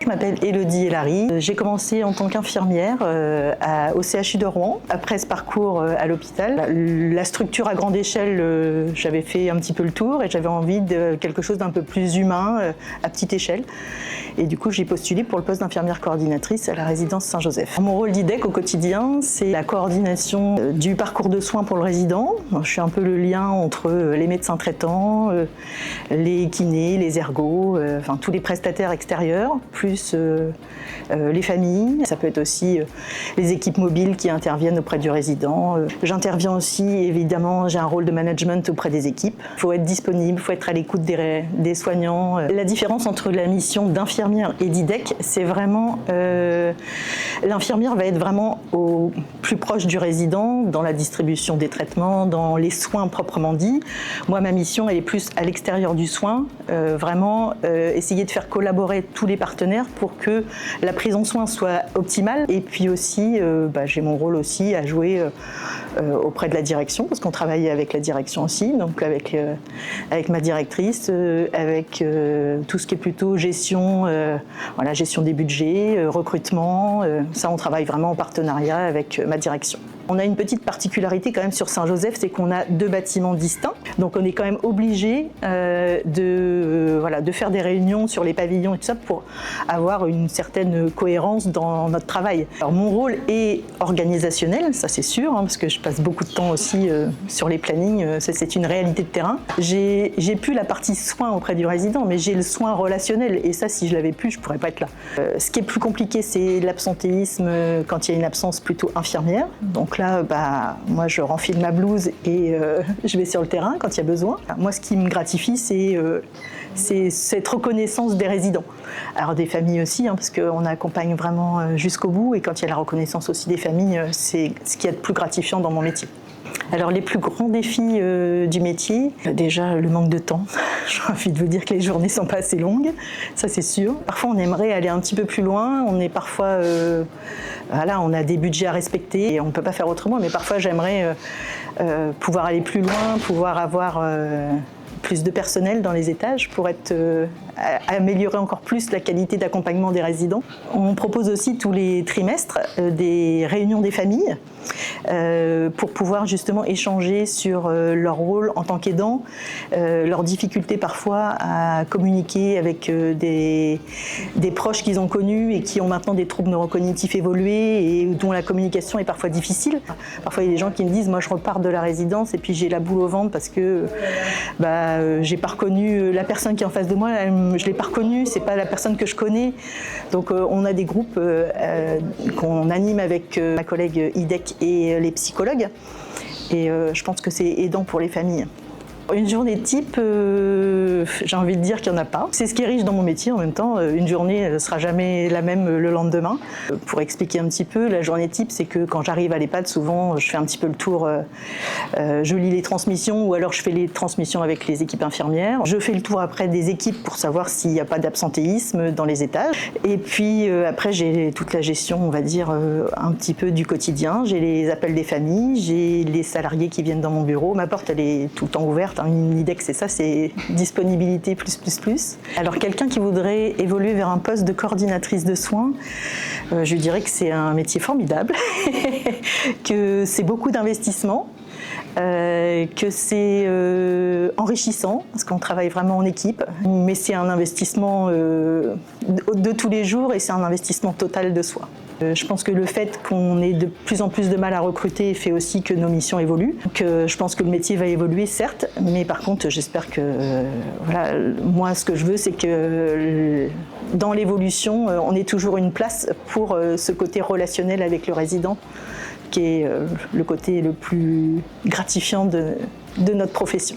Je m'appelle Élodie Elary. J'ai commencé en tant qu'infirmière au CHU de Rouen. Après ce parcours à l'hôpital, la structure à grande échelle, j'avais fait un petit peu le tour et j'avais envie de quelque chose d'un peu plus humain, à petite échelle. Et du coup, j'ai postulé pour le poste d'infirmière coordinatrice à la résidence Saint-Joseph. Mon rôle d'IDEC au quotidien, c'est la coordination du parcours de soins pour le résident. Je suis un peu le lien entre les médecins traitants, les kinés, les ergos, enfin tous les prestataires extérieurs, plus les familles. Ça peut être aussi les équipes mobiles qui interviennent auprès du résident. J'interviens aussi, évidemment, j'ai un rôle de management auprès des équipes. Il faut être disponible, il faut être à l'écoute des soignants. La différence entre la mission d'infirmière et d'IDEC, c'est vraiment l'infirmière va être vraiment au plus proche du résident dans la distribution des traitements, dans les soins proprement dit. Moi, ma mission, elle est plus à l'extérieur du soin, vraiment essayer de faire collaborer tous les partenaires pour que la prise en soin soit optimale. Et puis aussi, j'ai mon rôle aussi à jouer auprès de la direction, parce qu'on travaille avec la direction aussi, donc avec ma directrice, avec tout ce qui est plutôt gestion, gestion des budgets, recrutement. Ça, on travaille vraiment en partenariat avec ma direction. On a une petite particularité quand même sur Saint-Joseph, c'est qu'on a 2 bâtiments distincts. Donc on est quand même obligé de faire des réunions sur les pavillons et tout ça pour avoir une certaine cohérence dans notre travail. Alors mon rôle est organisationnel, ça c'est sûr, parce que je passe beaucoup de temps aussi sur les plannings, ça c'est une réalité de terrain. J'ai plus la partie soins auprès du résident, mais j'ai le soin relationnel et ça, si je l'avais plus, je pourrais pas être là. Ce qui est plus compliqué, c'est l'absentéisme quand il y a une absence plutôt infirmière. Donc là, moi je renfile ma blouse et je vais sur le terrain quand il y a besoin. Moi, ce qui me gratifie, c'est cette reconnaissance des résidents. Alors des familles aussi, parce qu'on accompagne vraiment jusqu'au bout et quand il y a la reconnaissance aussi des familles, c'est ce qui est le plus gratifiant dans mon métier. Alors les plus grands défis du métier, déjà le manque de temps. J'ai envie de vous dire que les journées sont pas assez longues, ça c'est sûr. Parfois on aimerait aller un petit peu plus loin, on est parfois, on a des budgets à respecter et on ne peut pas faire autrement, mais parfois j'aimerais pouvoir aller plus loin, pouvoir avoir plus de personnel dans les étages pour améliorer encore plus la qualité d'accompagnement des résidents. On propose aussi tous les trimestres des réunions des familles pour pouvoir justement échanger sur leur rôle en tant qu'aidant, leurs difficultés parfois à communiquer avec des proches qu'ils ont connus et qui ont maintenant des troubles neurocognitifs évolués et dont la communication est parfois difficile. Parfois il y a des gens qui me disent « moi je repars de la résidence et puis j'ai la boule au ventre parce que j'ai pas reconnu la personne qui est en face de moi, je l'ai pas reconnue, c'est pas la personne que je connais ». Donc on a des groupes qu'on anime avec ma collègue IDEC et les psychologues et je pense que c'est aidant pour les familles. Une journée type, j'ai envie de dire qu'il n'y en a pas. C'est ce qui est riche dans mon métier en même temps. Une journée ne sera jamais la même le lendemain. Pour expliquer un petit peu, la journée type, c'est que quand j'arrive à l'EHPAD, souvent je fais un petit peu le tour, je lis les transmissions ou alors je fais les transmissions avec les équipes infirmières. Je fais le tour après des équipes pour savoir s'il n'y a pas d'absentéisme dans les étages. Et puis après, j'ai toute la gestion, on va dire, un petit peu du quotidien. J'ai les appels des familles, j'ai les salariés qui viennent dans mon bureau. Ma porte, elle est tout le temps ouverte. Une IDEC, c'est ça, c'est disponibilité plus. Alors quelqu'un qui voudrait évoluer vers un poste de coordinatrice de soins, je dirais que c'est un métier formidable, que c'est beaucoup d'investissement, que c'est enrichissant, parce qu'on travaille vraiment en équipe, mais c'est un investissement de tous les jours et c'est un investissement total de soi. Je pense que le fait qu'on ait de plus en plus de mal à recruter fait aussi que nos missions évoluent. Donc, je pense que le métier va évoluer, certes, mais par contre, j'espère que, moi, ce que je veux, c'est que dans l'évolution, on ait toujours une place pour ce côté relationnel avec le résident, qui est le côté le plus gratifiant de notre profession.